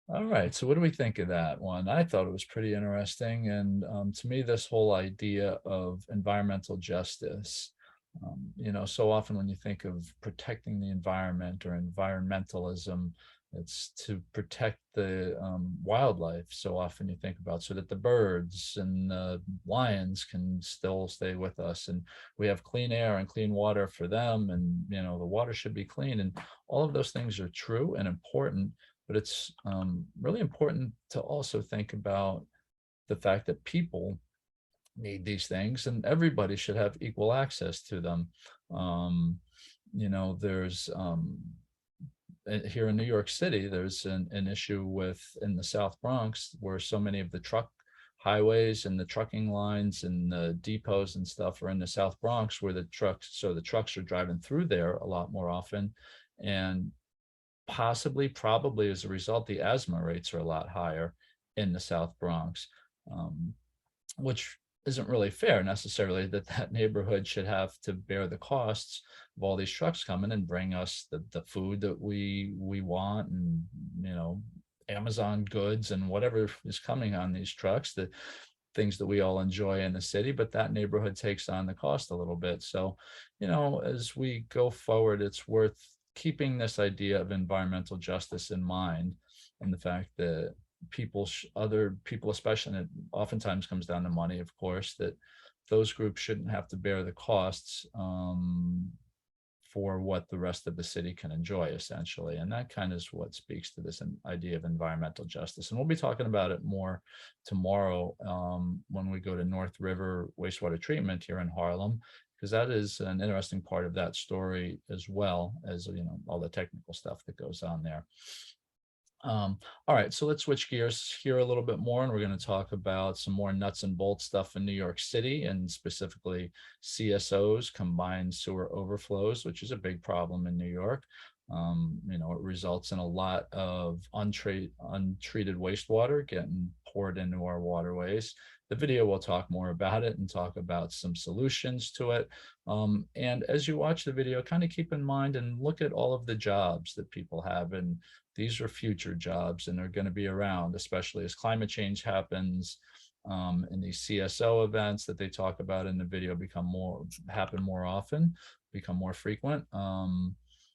All right. So what do we think of that one? I thought it was pretty interesting. And to me, this whole idea of environmental justice, so often when you think of protecting the environment or environmentalism, it's to protect the wildlife. So often you think about so that the birds and lions can still stay with us, and we have clean air and clean water for them, and the water should be clean, and all of those things are true and important, but it's really important to also think about the fact that people need these things and everybody should have equal access to them. Um, there's here in New York City, there's an issue with in the South Bronx where so many of the truck highways and the trucking lines and the depots and stuff are in the South Bronx where the trucks are driving through there a lot more often. And possibly, probably as a result, the asthma rates are a lot higher in the South Bronx, um, which isn't really fair necessarily that that neighborhood should have to bear the costs of all these trucks coming and bring us the food that we want, and Amazon goods and whatever is coming on these trucks, the things that we all enjoy in the city, but that neighborhood takes on the cost a little bit. So, as we go forward, it's worth keeping this idea of environmental justice in mind, and the fact that other people, especially, and it oftentimes comes down to money, of course, that those groups shouldn't have to bear the costs for what the rest of the city can enjoy, essentially. And that kind of is what speaks to this idea of environmental justice. And we'll be talking about it more tomorrow when we go to North River Wastewater Treatment here in Harlem, because that is an interesting part of that story, as well as all the technical stuff that goes on there. All right, so let's switch gears here a little bit more, and we're going to talk about some more nuts and bolts stuff in New York City, and specifically CSOs, combined sewer overflows, which is a big problem in New York. It results in a lot of untreated wastewater getting poured into our waterways. The video will talk more about it and talk about some solutions to it. And as you watch the video, kind of keep in mind and look at all of the jobs that people have, and these are future jobs and they're going to be around, especially as climate change happens, and these CSO events that they talk about in the video happen more often, become more frequent.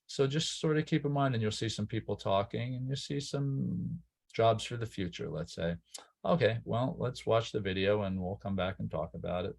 So just sort of keep in mind, and you'll see some people talking, and you'll see some jobs for the future, let's say. Okay, well, let's watch the video and we'll come back and talk about it.